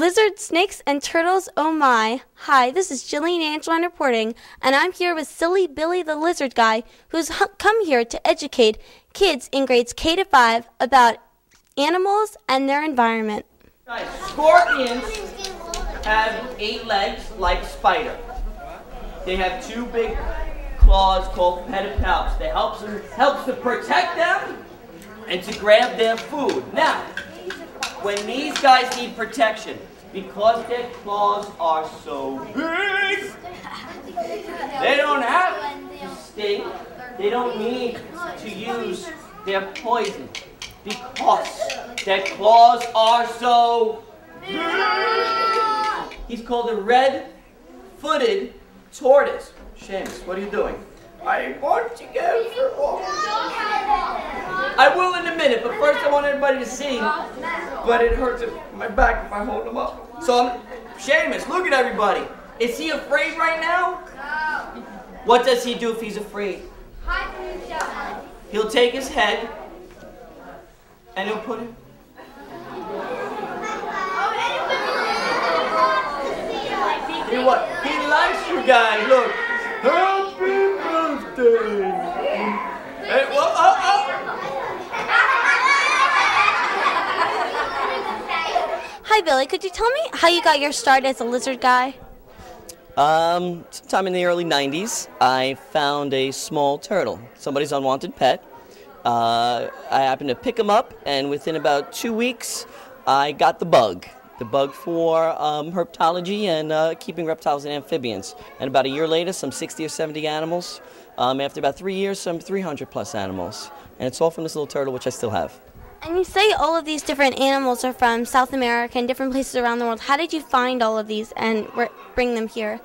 Lizards, snakes, and turtles, oh my. Hi, this is Jillian Angeline reporting, and I'm here with Silly Billy the Lizard Guy, who's come here to educate kids in grades K to 5 about animals and their environment. Nice. Scorpions have 8 legs like a spider. They have 2 big claws called pedipalps that helps to protect them and to grab their food. Now, when these guys need protection, because their claws are so big, they don't have to sting. They don't need to use their poison because their claws are so big. He's called a red-footed tortoise. Seamus, what are you doing? I want to go for a walk. I will in a minute, but first I want everybody to see. But it hurts my back if I hold him up. So, Seamus, look at everybody. Is he afraid right now? No. What does he do if he's afraid? He'll take his head and he'll put it. You know what? He likes you guys. Look. Happy birthday. Hey, Hi, Billy. Could you tell me how you got your start as a lizard guy? Sometime in the early 90s, I found a small turtle, somebody's unwanted pet. I happened to pick him up, and within about 2 weeks, I got the bug. The bug for herpetology and keeping reptiles and amphibians. And about a year later, some 60 or 70 animals. After about 3 years, some 300 plus animals. And it's all from this little turtle, which I still have. And you say all of these different animals are from South America and different places around the world. How did you find all of these and bring them here?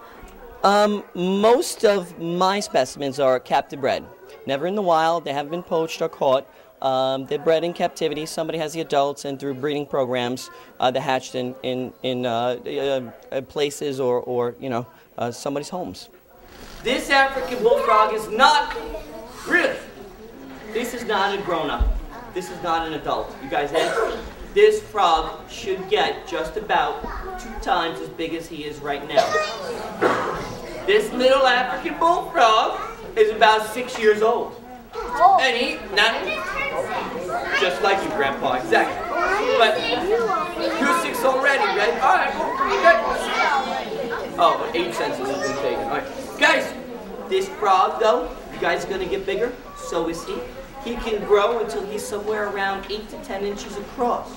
Most of my specimens are captive bred. Never in the wild. They haven't been poached or caught. They're bred in captivity. Somebody has the adults, and through breeding programs, they're hatched in places or somebody's homes. This African bullfrog is not really. This is not a grown-up. This is not an adult. You guys have. This frog should get just about 2 times as big as he is right now. This little African bullfrog is about 6 years old. And he, not just like you, Grandpa, exactly. But you're 6 already, right? All right, good. Oh, 8 senses have been taken. All right, guys, this frog, though, you guys are gonna get bigger. So is he. He can grow until he's somewhere around 8 to 10 inches across.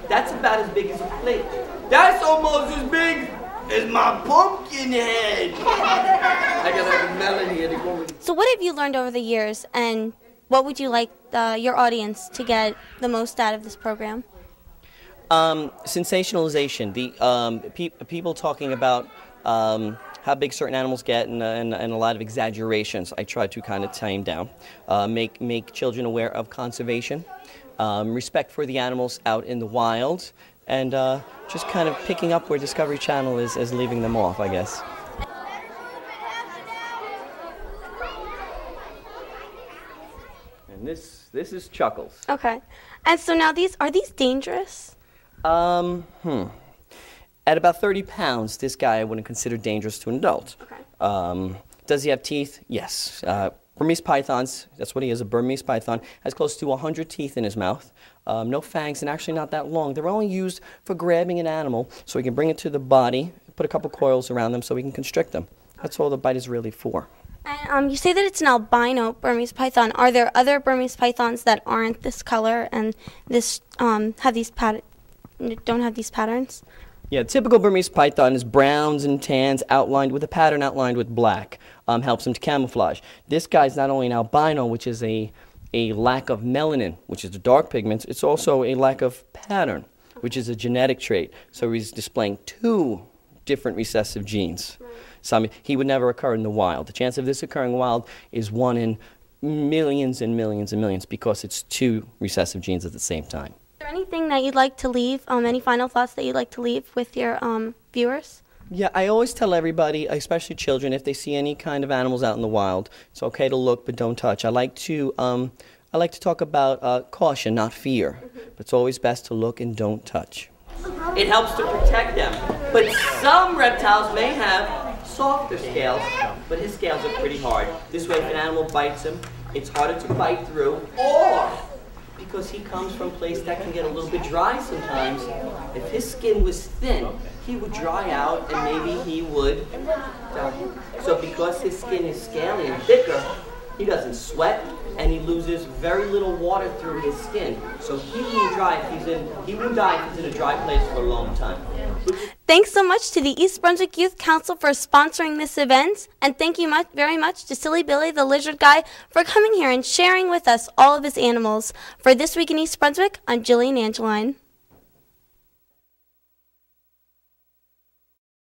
That's about as big as a plate. That's almost as big as my pumpkin head. I got like a melon here to go with. So what have you learned over the years, and what would you like your audience to get the most out of this program? Sensationalization. The people talking about how big certain animals get and a lot of exaggerations. I try to kind of tame down, make children aware of conservation, respect for the animals out in the wild, and just kind of picking up where Discovery Channel is leaving them off, I guess. And this is Chuckles. Okay. And so now are these dangerous? At about 30 pounds, this guy I wouldn't consider dangerous to an adult. Okay. Does he have teeth? Yes. Burmese pythons, that's what he is, a Burmese python, has close to 100 teeth in his mouth. No fangs, and actually not that long. They're only used for grabbing an animal so he can bring it to the body, put a couple coils around them so he can constrict them. That's all the bite is really for. And you say that it's an albino Burmese python. Are there other Burmese pythons that aren't this color and this have these don't have these patterns? Yeah, typical Burmese python is browns and tans outlined with a pattern outlined with black. Helps him to camouflage. This guy's not only an albino, which is a lack of melanin, which is the dark pigments, it's also a lack of pattern, which is a genetic trait. So he's displaying 2 different recessive genes. So he would never occur in the wild. The chance of this occurring wild is 1 in millions and millions and millions because it's 2 recessive genes at the same time. Is there anything that you'd like to leave, any final thoughts that you'd like to leave with your viewers? Yeah, I always tell everybody, especially children, if they see any kind of animals out in the wild, it's okay to look but don't touch. I like to talk about caution, not fear. But it's always best to look and don't touch. It helps to protect them. But some reptiles may have softer scales, but his scales are pretty hard. This way, if an animal bites him, it's harder to bite through, or because he comes from a place that can get a little bit dry sometimes, if his skin was thin, he would dry out and maybe he would die. So because his skin is scaly and thicker, he doesn't sweat and he loses very little water through his skin. So he won't die if he's in a dry place for a long time. Thanks so much to the East Brunswick Youth Council for sponsoring this event, and thank you very much to Silly Billy the Lizard Guy for coming here and sharing with us all of his animals. For This Week in East Brunswick, I'm Jillian Angeline.